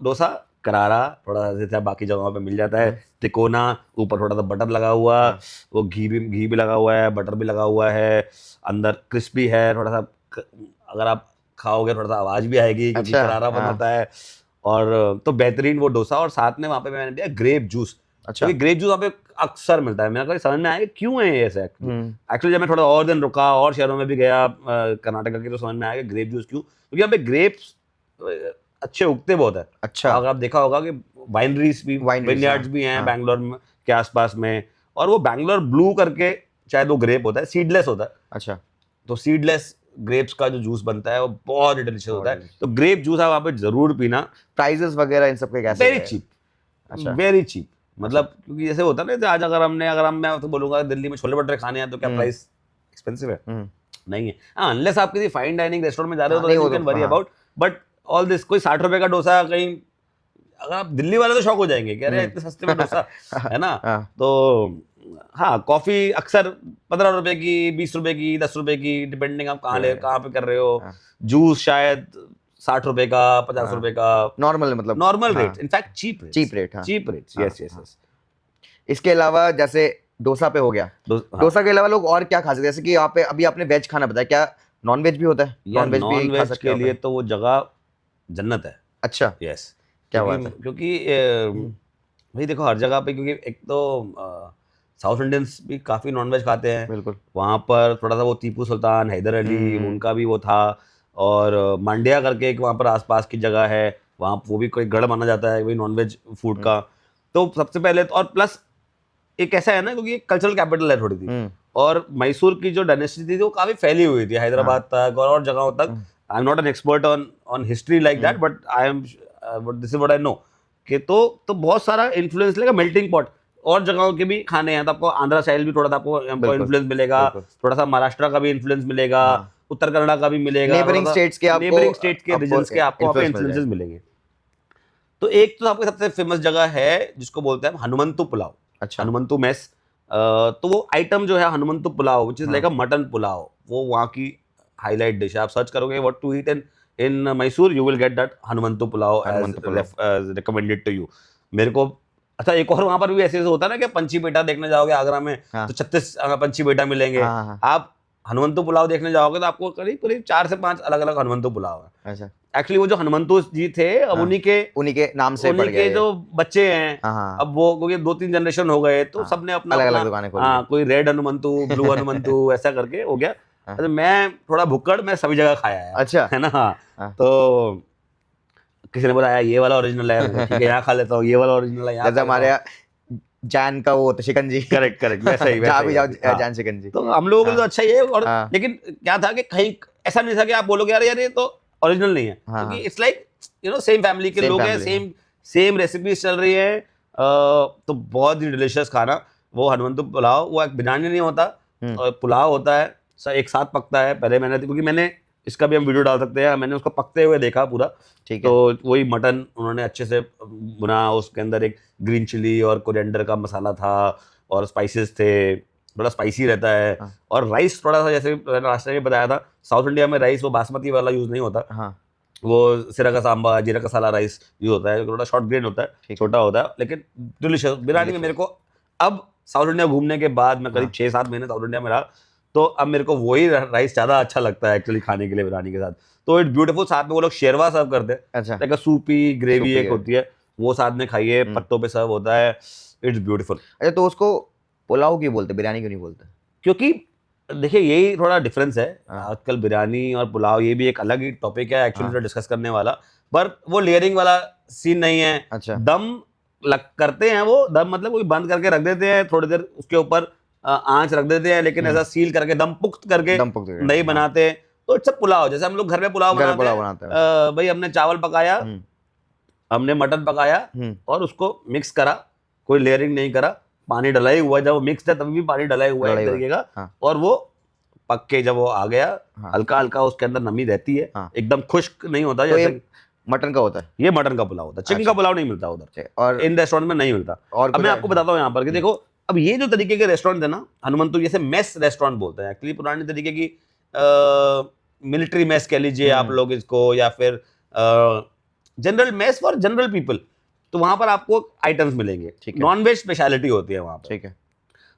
Speaker 1: डोसा करारा, थोड़ा जैसे बाकी जगहों पे मिल जाता है, तिकोना, ऊपर थोड़ा सा बटर लगा हुआ, वो घी भी लगा हुआ है, बटर भी लगा हुआ है, अंदर क्रिस्पी है थोड़ा सा. अगर आप खाओगे थोड़ा सा आवाज भी आएगी क्योंकि करारा बनाता है. और तो बेहतरीन वो डोसा. और साथ में वहाँ पे मैंने दिया ग्रेप जूस. अच्छा. क्योंकि ग्रेप जूस वहाँ पे अक्सर मिलता है. मेरा कभी समझ में आया क्यों है ये ऐसा. एक्चुअली जब मैं थोड़ा और दिन रुका और शहरों में भी गया कर्नाटका के, तो समझ में आया कि ग्रेप जूस क्यों, क्योंकि यहाँ पे ग्रेप्स अच्छे उगते बहुत है. अच्छा. अगर आप देखा होगा कि वाइनरीज भी, विनयार्ड्स भी हैं बैंगलोर के आसपास में. और वो बैंगलोर ब्लू करके शायद वो ग्रेप होता है, सीडलेस होता है. अच्छा. तो सीडलेस ग्रेप्स का जो जूस बनता है वो बहुत डिलीशियस होता है. तो ग्रेप जूस आप वहाँ पे जरूर पीना.
Speaker 2: प्राइजेस वगैरह इन सब के कैसे?
Speaker 1: Very cheap. अच्छा. Very cheap. मतलब क्योंकि जैसे होता है ना, आज अगर मैं तो बोलूंगा दिल्ली में छोले भटूरे खाने हैं तो क्या प्राइस एक्सपेंसिव है? नहीं है. अनलेस आप किसी फाइन डाइनिंग रेस्टोरेंट में जा रहे हो तो you can worry about. But all this, कोई 60 रुपए का डोसा कहीं, अगर आप दिल्ली वाले तो शौक हो जाएंगे कि अरे इतने सस्ते में डोसा है ना. तो हाँ, कॉफी अक्सर 15 रुपए की, 20 रुपए की, 10 रुपए की, डिपेंडिंग आप कहाँ पे कर रहे हो. जूस शायद 60 रुपए का, 50 रुपए का,
Speaker 2: नॉर्मल, मतलब
Speaker 1: normal rate, in fact cheap
Speaker 2: rate,
Speaker 1: cheap rate, yes yes yes.
Speaker 2: इसके अलावा जैसे डोसा पे हो गया, डोसा के अलावा लोग और क्या खा सकते हैं? जैसे कि यहाँ पे अभी आपने वेज खाना बताया, क्या नॉन वेज भी होता है?
Speaker 1: नॉन वेज के लिए तो वो जगह जन्नत है।
Speaker 2: अच्छा,
Speaker 1: यस,
Speaker 2: क्या बात है?
Speaker 1: क्योंकि भाई देखो हर जगह पे, क्योंकि एक तो साउथ इंडियंस भी काफ़ी नॉनवेज खाते हैं।
Speaker 2: बिल्कुल।
Speaker 1: वहाँ पर थोड़ा सा वो टीपू सुल्तान, हैदर अली, उनका भी वो था। और मांड्या करके एक वहाँ पर आसपास की जगह है, वहाँ वो भी कोई गढ़ माना जाता है वही नॉनवेज फूड का। तो सबसे पहले तो, और प्लस एक ऐसा है ना, क्योंकि एक कल्चरल कैपिटल है थोड़ी सी, और मैसूर की जो डायनेस्टी थी वो काफ़ी फैली हुई थी हैदराबाद तक और जगहों तक। I am not an expert on history like that, but I M this is what I know कि तो बहुत सारा इन्फ्लुएंस लेगा, मेल्टिंग पॉट। और जगहों के भी खाने हैं, तो आपको आंध्रा स्टाइल भी थोड़ा सा आपको इन्फ्लुएंस मिलेगा, थोड़ा सा महाराष्ट्र का भी इन्फ्लुएंस मिलेगा, उत्तर कन्नड़ा का भी मिलेगा,
Speaker 2: नेबरिंग स्टेट्स के
Speaker 1: रीजन्स के आपको इन्फ्लुएंसेस मिलेंगे। तो एक तो आपको सबसे फेमस जगह है जिसको बोलते हैं हनुमंतु पुलाव।
Speaker 2: अच्छा,
Speaker 1: हनुमंतु मेस। तो वो आइटम जो है Hanumanthu pulao, which is like a mutton pulao, वो वहाँ की हाईलाइट डिश है। आप सर्च करोगे what to eat in Mysore, you will get that Hanumanthu pulao as recommended to you. मेरे को अच्छा, एक और वहाँ पर भी ऐसे होता है ना कि पंची बेटा देखने जाओगे आगरा में, तो 36 पंची बेटा मिलेंगे। आप हनुमंतु पुलाव देखने जाओगे तो आपको करीब करीब 4 से 5 अलग अलग हनुमंतु पुलाव है।
Speaker 2: अच्छा,
Speaker 1: एक्चुअली वो जो हनुमंतु जी थे, अब उन्हीं के
Speaker 2: नाम से
Speaker 1: उन्हीं के जो बच्चे हैं, अब वो क्योंकि 2-3 जनरेशन हो गए, तो सबने अपना
Speaker 2: अलग दुकानें खोली।
Speaker 1: हाँ, कोई रेड हनुमंतु, ब्लू हनुमंतु ऐसा करके हो गया। अच्छा, मैं थोड़ा भुक्कड़, मैं सभी जगह खाया है।
Speaker 2: अच्छा,
Speaker 1: है ना। हाँ, तो किसी ने बोला ये वाला ओरिजिनल है, ठीक है यहाँ खा लेता हूँ, ये वाला ओरिजिनल है यहाँ।
Speaker 2: जैसे हमारे जान का वो होता शिकंजी।
Speaker 1: करेक्ट वैसा ही
Speaker 2: जान शिकंजी।
Speaker 1: तो हम लोगों को तो अच्छा ही है। और लेकिन क्या था कि कहीं ऐसा नहीं था कि आप बोलोगे यार ये तो ओरिजिनल नहीं है, क्योंकि इट्स लाइक सेम फैमिली के लोग हैं, सेम रेसिपीज चल रही है। तो बहुत ही डिलीशियस खाना वो हनुमंतु पुलाव। वो एक बिरयानी नहीं होता, पुलाव होता है, एक साथ पकता है। पहले क्योंकि इसका भी हम वीडियो डाल सकते हैं, मैंने उसको पकते हुए देखा पूरा। ठीक है। तो वही मटन उन्होंने अच्छे से बुना, उसके अंदर एक ग्रीन चिली और कोरिएंडर का मसाला था और स्पाइसेस थे, थोड़ा स्पाइसी रहता है। और राइस थोड़ा सा, जैसे लास्ट टाइम बताया था, साउथ इंडिया में राइस वो बासमती वाला यूज नहीं होता। वो सिरा का सांबा, जीरा कसाला राइस यूज होता है, थोड़ा शॉर्ट ग्रेन होता है, छोटा होता है, लेकिन डिलीशियस बिरयानी में मेरे को अब साउथ इंडिया घूमने के बाद, मैं करीब 6-7 महीने साउथ इंडिया में रहा, तो अब मेरे को वही राइस ज्यादा अच्छा लगता है एक्चुअली खाने के लिए बिरयानी के साथ। तो इट्स ब्यूटीफुल। साथ में वो लोग शेरवा सर्व करते हैं। अच्छा, लाइक सूपी ग्रेवी एक होती है, वो साथ में खाइए, पत्तों पे सर्व होता है। It's beautiful.
Speaker 2: अच्छा, तो उसको पुलाव क्यों बोलते, बिरयानी क्यों नहीं बोलते?
Speaker 1: क्योंकि देखिए यही थोड़ा डिफरेंस है। आजकल बिरयानी और पुलाव ये भी एक अलग ही टॉपिक है एक्चुअली डिस्कस करने वाला, पर वो लेयरिंग वाला सीन नहीं है। अच्छा, दम करते हैं, वो दम मतलब कोई बंद करके रख देते हैं, थोड़ी देर उसके ऊपर आंच रख देते हैं, लेकिन ऐसा सील करके दम पुख्त करके नहीं बनाते। तो इट्स पुलाव, जैसे हम लोग घर में पुलाव बनाते हैं। भाई हमने चावल पकाया, हमने मटन पकाया और उसको मिक्स करा, कोई लेयरिंग नहीं करा, पानी डला ही हुआ, जब वो मिक्स है तभी भी पानी डला ही हुआ है एक तरीके का। और वो पक के जब वो आ गया, हल्का हल्का उसके अंदर नमी रहती है, एकदम खुश्क नहीं होता। जैसे
Speaker 2: मटन का होता है,
Speaker 1: ये मटन का पुलाव होता है। चिकन का पुलाव नहीं मिलता उधर, और इन रेस्टोरेंट में नहीं मिलता। और अब मैं आपको बताता हूँ यहाँ पर कि देखो, अब ये जो तरीके के रेस्टोरेंट है ना, हनुमंतु जैसे मेस रेस्टोरेंट बोलते हैं एक्चुअली, पुराने तरीके की मिलिट्री मेस कह लीजिए आप लोग इसको, या फिर general mess for general people. तो वहां पर आपको आइटम्स मिलेंगे, नॉन वेज स्पेशलिटी होती है वहां पर। ठीक है।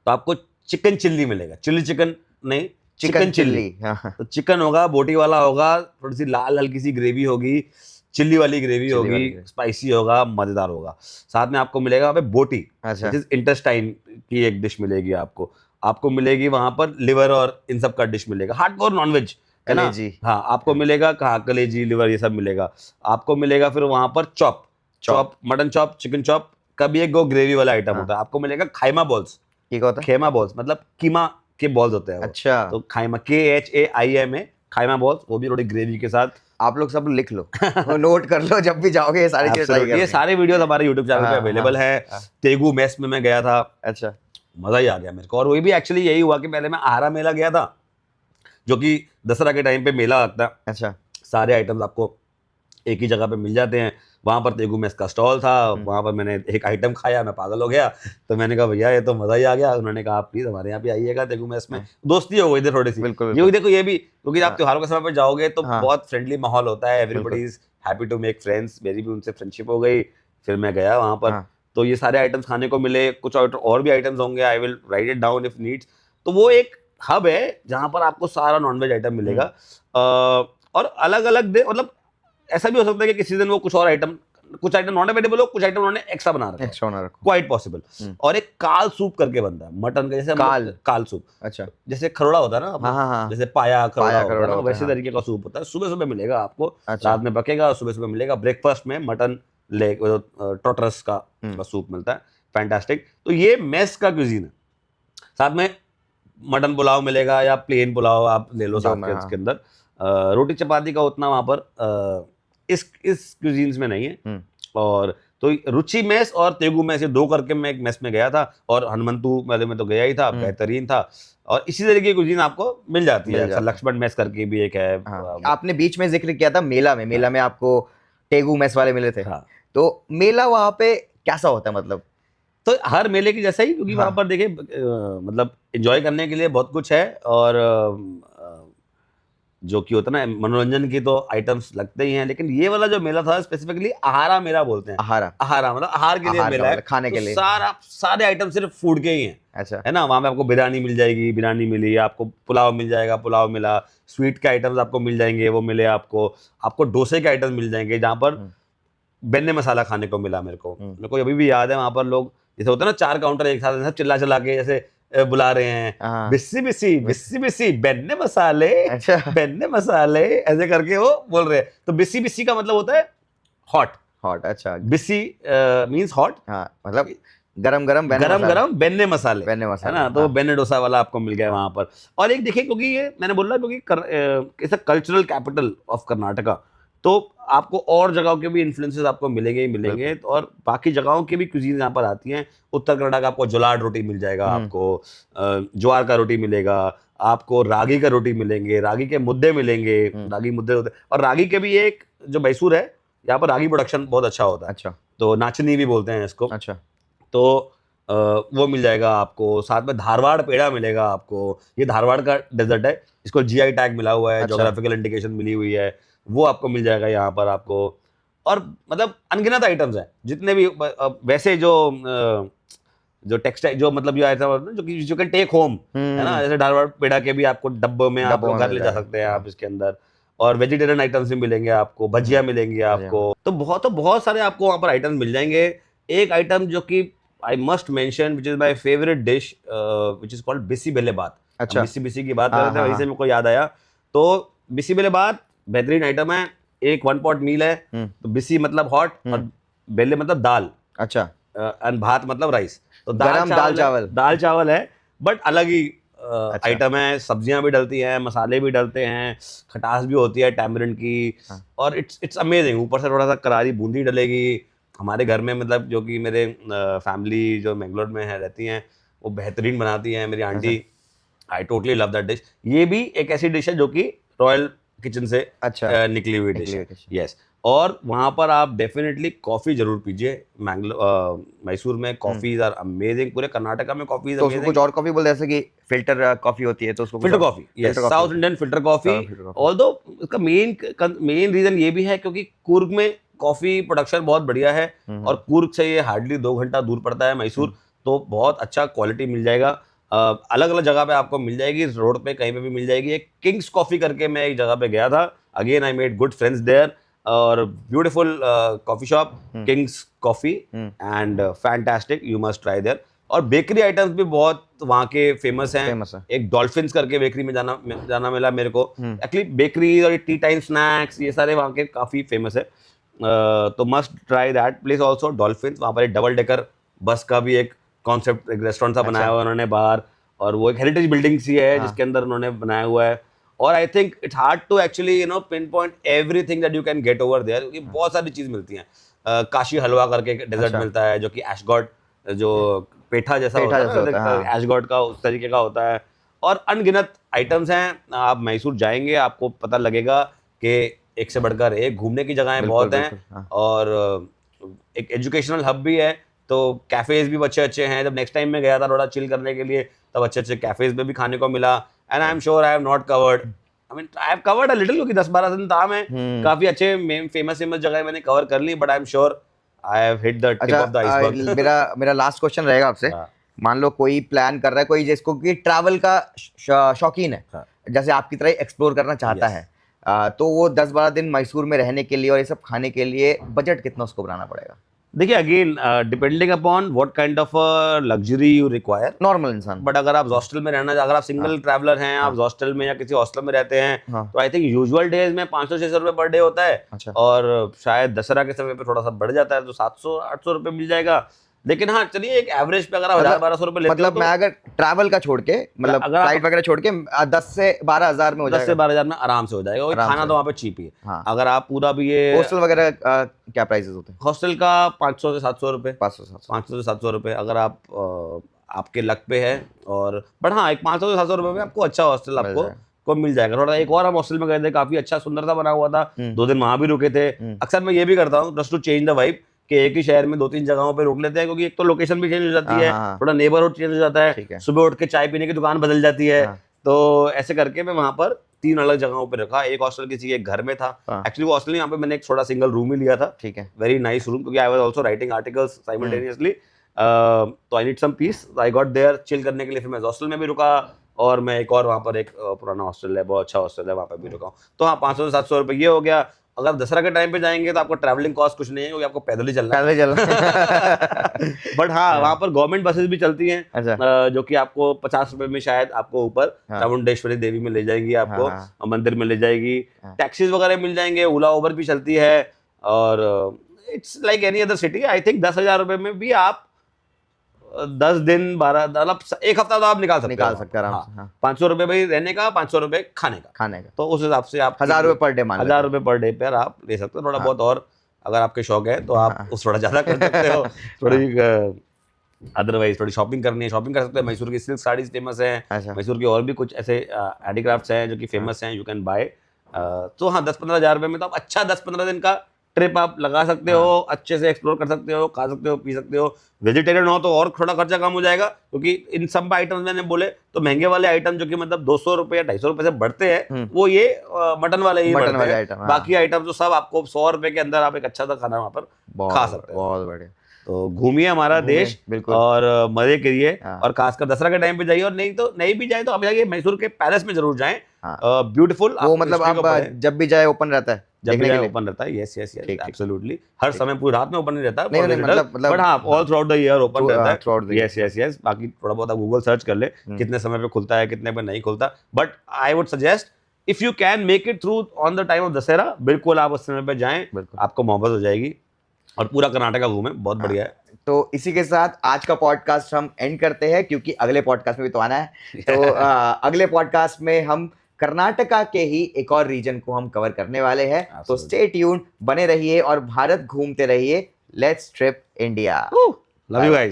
Speaker 1: तो आपको चिकन चिल्ली मिलेगा, चिल्ली चिकन नहीं, चिकन चिल्ली। तो चिकन होगा, बोटी वाला होगा, थोड़ी सी लाल हल्की सी ग्रेवी होगी, चिल्ली वाली ग्रेवी होगी, स्पाइसी होगा, मजेदार होगा। साथ में आपको मिलेगा वहाँ पे बोटी, इंटेस्टाइन की एक डिश मिलेगी आपको मिलेगी वहां पर लिवर और इन सब का डिश मिलेगा, हार्डकोर नॉनवेज है ना। हाँ, आपको मिलेगा कलेजी, लिवर, ये सब मिलेगा। आपको मिलेगा फिर वहां पर chop, mutton chop, chicken chop का भी एक ग्रेवी वाला आइटम होता है। आपको मिलेगा खाइमा बॉल्स। खेमा बॉल्स मतलब कीमा के बॉल्स होते हैं। अच्छा, तो खाइमा, KHAIMA, खाइमा बॉल्स, वो भी थोड़ी ग्रेवी के साथ।
Speaker 2: आप लोग सब लिख लो, नोट कर लो, जब भी जाओगे ये सारी चीजें ट्राई करनी।
Speaker 1: ये सारे वीडियोस हमारे YouTube चैनल पे अवेलेबल है। तेगू मेस में मैं गया था। अच्छा, मजा ही आ गया मेरे को। और वही भी एक्चुअली यही हुआ कि पहले मैं आहारा मेला गया था, जो कि दसरा के टाइम पे मेला लगता है। अच्छा, सारे आइटम्स आपको एक ही जगह पे मिल जाते हैं। वहाँ पर तेगू मेस का स्टॉल था, वहाँ पर मैंने एक आइटम खाया, मैं पागल हो गया। तो मैंने कहा भैया ये तो मज़ा ही आ गया। उन्होंने कहा आप प्लीज़ हमारे यहाँ पे आइएगा तेगू मेस में। दोस्ती हो गई थी थोड़ी सी। ये देखो ये भी, क्योंकि आप त्योहारों के समय पर जाओगे तो बहुत फ्रेंडली माहौल होता है, everybody is happy to make friends. मेरी भी उनसे फ्रेंडशिप हो गई, फिर मैं गया वहाँ पर। तो ये सारे आइटम्स खाने को मिले, कुछ और भी आइटम्स होंगे, I will write it down if needs. तो वो एक हब है जहाँ पर आपको सारा नॉनवेज आइटम मिलेगा। और अलग अलग मतलब ऐसा भी हो सकता है कि किसी दिन वो कुछ आइटम नॉन अवेलेबल हो, कुछ आइटम उन्होंने एक्स्ट्रा बना रखा है, क्वाइट पॉसिबल। और एक काल सूप करके बनता है मटन का, जैसे काल सूप। अच्छा, जैसे खरोड़ा होता है ना, जैसे पाया खरोड़ा होता है, वैसे तरीके का सूप होता है। सुबह सुबह मिलेगा आपको, रात में पकेगा, सुबह सुबह मिलेगा। ब्रेकफास्ट में मटन टोटरस का सूप मिलता है, फैंटास्टिक। तो ये मेस का क्यूजीन है। साथ में मटन पुलाव मिलेगा या प्लेन पुलाव आप ले लो साथ में, इसके अंदर रोटी चपाती का उतना वहां पर इस क्यूजीन्स में नहीं है। और तो रुचि मेस और तेगू मेस, ये दो करके मैं एक मेस में गया था, और हनुमंतु वाले में तो गया ही था, बेहतरीन था। और इसी तरीके की कुजीन आपको मिल जाती है। लक्ष्मण मेस करके भी एक है।
Speaker 2: आपने बीच में जिक्र किया था मेला में आपको तेगू मेस वाले मिले थे। तो मेला वहां पे कैसा होता है? मतलब
Speaker 1: तो हर मेले की जैसा ही, क्योंकि वहां पर देखिए मतलब एंजॉय करने के लिए बहुत कुछ है, और जो कि होता है ना मनोरंजन की तो आइटम्स लगते ही हैं। लेकिन ये वाला जो मेला था स्पेसिफिकली आहारा मेला बोलते हैं। आहारा मतलब आहार के लिए मेला है, खाने के लिए। सारे आइटम सिर्फ फूड के ही हैं।
Speaker 2: अच्छा,
Speaker 1: है ना। वहां पे आपको बिरयानी मिल जाएगी, बिरयानी मिली आपको, पुलाव मिल जाएगा, पुलाव मिला, स्वीट के आइटम्स आपको मिल जाएंगे, वो मिले आपको डोसे के आइटम्स मिल जाएंगे। जहाँ पर बेन्ने मसाला खाने को मिला मेरे को अभी भी याद है। वहां पर लोग जैसे होता है ना, 4 काउंटर एक साथ सब चिल्ला चिल्ला के जैसे बुला रहे हैं, बिस्सी बिस्सी बिस्सी बिस्सी बेन्ने मसाले, अच्छा बेन्ने मसाले, ऐसे करके वो बोल रहे हैं। तो बिस्सी बिस्सी का मतलब होता है हॉट। अच्छा, बिस्सी मींस हॉट,
Speaker 2: मतलब गरम गरम
Speaker 1: बेन्ने मसाले, है ना। तो बेन्ने डोसा वाला आपको मिल गया वहां पर। और एक देखिए, क्योंकि ये मैंने बोला, क्योंकि कल्चरल कैपिटल ऑफ कर्नाटका, तो आपको और जगहों के भी इन्फ्लुएंसेस आपको मिलेंगे। और बाकी जगहों की भी क्यूजीन यहाँ पर आती हैं। उत्तर कन्नड़ का आपको जोलाड रोटी मिल जाएगा, आपको ज्वार का रोटी मिलेगा, आपको रागी का रोटी मिलेंगे, रागी के मुद्दे मिलेंगे, रागी मुद्दे होते हैं। और रागी के भी एक जो मैसूर है, यहाँ पर रागी प्रोडक्शन बहुत अच्छा होता है। अच्छा, तो नाचनी भी बोलते हैं इसको। अच्छा, तो वो मिल जाएगा आपको। साथ में धारवाड़ पेड़ा मिलेगा आपको। ये धारवाड़ का डेजर्ट है, इसको जीआई टैग मिला हुआ है, ज्योग्राफिकल इंडिकेशन मिली हुई है, वो आपको मिल जाएगा यहाँ पर आपको। और मतलब अनगिनत आइटम्स हैं जितने भी। वैसे जो टेक्सटाइल, जो मतलब जो आइटम जो कैन टेक होम, है ना, जैसे धारवाड़ पेड़ा के भी आपको डब्बों में आप घर ले जा सकते हैं आप इसके अंदर। और वेजिटेरियन आइटम्स भी मिलेंगे आपको, भजिया मिलेंगे आपको। तो बहुत सारे आपको वहाँ पर आइटम्स मिल जाएंगे। एक आइटम जो कि I must mention, which is my favourite dish, which is called bisi bele bath. अच्छा, बिसी की बात कर रहे थे, वहीं से मेरे को याद आया। तो बिसी बेले बात बेहतरीन आइटम है। एक 1 पॉट मील है। तो बिसी मतलब हॉट, और बेले मतलब दाल। अच्छा, और भात मतलब राइस। तो दाल चावल है, बट अलग ही आइटम है। सब्जियां भी डलती हैं, मसाले भी डलते हैं, खटास भी होती है टैमरिंड की। और इट्स अमेजिंग। ऊपर से थोड़ा सा करारी बूंदी डलेगी। हमारे घर में मतलब जो कि मेरे फैमिली जो मैंगलोर में है रहती हैं, वो बेहतरीन बनाती हैं मेरी aunty. I totally love that dish. ये भी एक ऐसी डिश है जो कि रॉयल किचन से निकली हुई डिश है। यस। और वहां पर आप डेफिनेटली कॉफी जरूर पीजिए। मैसूर में कॉफीज आर अमेजिंग। पूरे कर्नाटका में कॉफीज
Speaker 2: तो कुछ और कॉफी बोलते हैं, जैसे कि फिल्टर कॉफी होती है, तो उसको
Speaker 1: filter coffee, yes, south Indian filter coffee. Although इसका मेन रीजन ये भी है क्योंकि कुर्ग में कॉफी प्रोडक्शन बहुत बढ़िया है, और कुर्ग से ये हार्डली 2 घंटा दूर पड़ता है मैसूर। तो बहुत अच्छा क्वालिटी मिल जाएगा। अलग अलग जगह पे आपको मिल जाएगी, रोड पे कहीं पे भी मिल जाएगी। एक किंग्स कॉफी करके मैं एक जगह पे गया था, again I made good friends there, और beautiful coffee shop, Kings Coffee, and fantastic, you must try there. और बेकरी आइटम्स भी बहुत वहाँ के फेमस हैं। एक डॉल्फिन्स करके बेकरी में जाना मिला मेरे को। एक्चुअली बेकरी और टी टाइम स्नैक्स ये सारे वहाँ के काफ़ी फेमस है। तो must try that place also, dolphins. वहाँ पर एक डबल डेकर बस का भी एक कॉन्सेप्ट, एक रेस्टोरेंट सा बनाया हुआ उन्होंने बाहर, और वो एक हेरिटेज बिल्डिंग सी है जिसके अंदर उन्होंने बनाया हुआ है। और I think it's hard to actually pinpoint everything that you can get over there, क्योंकि बहुत सारी चीज़ मिलती हैं। काशी हलवा करके डेजर्ट मिलता है, जो कि एशगॉट, जो पेठा जैसा होता है, एशगॉट का उस तरीके का होता है। और अनगिनत आइटम्स हैं। आप मैसूर जाएंगे, आपको पता लगेगा कि एक से बढ़कर एक, घूमने की जगहें बहुत हैं और एक एजुकेशनल हब भी है, तो कैफेज भी अच्छे अच्छे हैं। जब नेक्स्ट टाइम मैं गया था थोड़ा चिल करने के लिए, तब अच्छे अच्छे कैफेज में भी खाने को मिला। And I am sure I have not covered, I mean I have covered a little, क्योंकि 10-12 दिन था मैं, काफी अच्छे फेमस जगह मैंने कवर कर ली, but I am sure I have hit the tip of the iceberg.
Speaker 2: मेरा लास्ट क्वेश्चन रहेगा आपसे। मान लो कोई प्लान कर रहा है, कोई जिसको कि ट्रैवल का शौकीन है, जैसे आपकी तरह एक्सप्लोर करना चाहता है, तो वो 10-12 दिन मैसूर में रहने के लिए और ये सब खाने के लिए बजट कितना उसको बनाना पड़ेगा?
Speaker 1: देखिए again depending upon what kind of luxury you require,
Speaker 2: normal इंसान।
Speaker 1: बट अगर आप हॉस्टल में रहना, अगर आप सिंगल ट्रैवलर हैं, आप हॉस्टल में या किसी हॉस्टल में रहते हैं, तो आई थिंक यूजुअल डेज में 500-600 रुपए पर डे होता है। और शायद दशहरा के समय पे थोड़ा सा बढ़ जाता है, तो 700-800 रुपए मिल जाएगा। लेकिन हाँ चलिए एक एवरेज पे अगर आप 1000-1200 रुपए लेते हो,
Speaker 2: मतलब मैं अगर ट्रैवल का छोड़ के, मतलब फ्लाइट वगैरह छोड़ के 10 से 12 हजार में हो जाएगा।
Speaker 1: 10 से 12 हजार में आराम से हो जाएगा। और खाना तो वहाँ पे चीप ही है। अगर आप पूरा भी ये
Speaker 2: हॉस्टल वगैरह क्या प्राइसेस होते हैं?
Speaker 1: हॉस्टल का 500 से 700 रुपए,
Speaker 2: 500
Speaker 1: से 700 रुपए अगर आप आपके लक पे है। और बट हाँ, एक 500 से 700 रुपए में आपको अच्छा हॉस्टल आपको मिल जाएगा। थोड़ा एक और हम हॉस्टल में गए थे, काफी अच्छा सुंदर सा बना हुआ था, 2 दिन वहां भी रुके थे। अक्सर मैं ये भी करता हूँ just to change the vibe, कि एक ही शहर में 2-3 जगहों पे रुक लेते हैं, क्योंकि एक तो लोकेशन भी चेंज हो जाती है, थोड़ा नेबरहुड चेंज हो जाता है, सुबह उठ के चाय पीने की दुकान बदल जाती है। तो ऐसे करके मैं वहां पर 3 अलग जगहों पे रखा। एक हॉस्टल किसी के घर में था, एक्चुअली वो हॉस्टल यहाँ पे मैंने एक थोड़ा सिंगल रूम ही लिया था, ठीक है, वेरी नाइस रूम, क्योंकि I was also writing articles simultaneously, तो I need some peace, I got there chill करने के लिए। फिर मैं हॉस्टल में भी रुका, और मैं एक और वहाँ पर एक पुराना हॉस्टल है, बहुत अच्छा हॉस्टल है, वहाँ पर भी रुका हूँ। तो हाँ, 500 से 700 रुपये ये हो गया। अगर दशहरा के टाइम पे जाएंगे तो आपको ट्रैवलिंग कॉस्ट कुछ नहीं है, क्योंकि आपको पैदल ही चलना बट हाँ, वहाँ पर गवर्नमेंट बसेस भी चलती हैं, जो कि आपको 50 रुपए में शायद आपको ऊपर चामुंडेश्वरी देवी में ले जाएंगी, आपको मंदिर में ले जाएगी। टैक्सीज वगैरह मिल जाएंगे, ओला उबर भी चलती है, और it's like any other city. I think 10,000 रुपए में भी आप 10 दिन 12, मतलब एक हफ्ता तो आप निकाल सकते हैं आराम से। 500 रुपए भाई रहने का, 500 रुपए खाने का, तो उस हिसाब से आप
Speaker 2: 1000 रुपए पर डे,
Speaker 1: 1000 रुपए पर डे पर आप ले सकते हो। थोड़ा बहुत और अगर आपके शौक है तो आप उस थोड़ा ज्यादा कर सकते हो। थोड़ी अदरवाइज थोड़ी शॉपिंग करनी है, शॉपिंग कर सकते हैं। मैसूर की सिल्क साड़ीज फेमस है, मैसूर की और भी कुछ ऐसे हैंडीक्राफ्ट्स हैं जो कि फेमस हैं, यू कैन बाय। तो हाँ, 10-15 हजार रुपए में तो आप अच्छा 10-15 दिन का ट्रिप आप लगा सकते हो, अच्छे से एक्सप्लोर कर सकते हो, खा सकते हो, पी सकते हो। वेजिटेरियन हो तो और थोड़ा खर्चा कम हो जाएगा, क्योंकि इन सब आइटम्स मैंने बोले तो महंगे वाले आइटम जो कि मतलब 200 रुपए या 250 रुपए से बढ़ते हैं, वो ये मटन वाले ही बढ़ते हैं। बाकी आइटम तो सब आपको 100 रुपए के अंदर आप एक अच्छा सा खाना वहाँ पर खा सकते हो।
Speaker 2: बहुत बढ़िया।
Speaker 1: तो घूमिए हमारा देश और मजे करिए, और खासकर दसरा के टाइम पे जाइए, और नहीं भी जाए तो आप जाइए मैसूर के पैलेस में जरूर जाएं। ब्यूटीफुल,
Speaker 2: वो मतलब आप जब भी जाए ओपन रहता है,
Speaker 1: जब भी जाए ओपन रहता है। Yes yes yes, absolutely. हर समय पूरी रात में ओपन नहीं रहता, बट हाँ all throughout the year open रहता है। Yes yes yes. बाकी थोड़ा बहुत आप गूगल सर्च कर ले कितने समय पे खुलता है, कितने पे नहीं खुलता, but I would suggest if you can make it through on the time of Dussehra, बिल्कुल आप उस समय पे जाएं, आपको मोहब्बत हो जाएगी, और पूरा कर्नाटका घूमे, बहुत बढ़िया है।
Speaker 2: तो इसी के साथ आज का पॉडकास्ट हम एंड करते हैं, क्योंकि अगले पॉडकास्ट में भी तो आना है। तो अगले पॉडकास्ट में हम कर्नाटका के ही एक और रीजन को हम कवर करने वाले हैं। तो स्टे ट्यून्ड, बने रहिए और भारत घूमते रहिए। Let's trip India.
Speaker 1: Love you guys.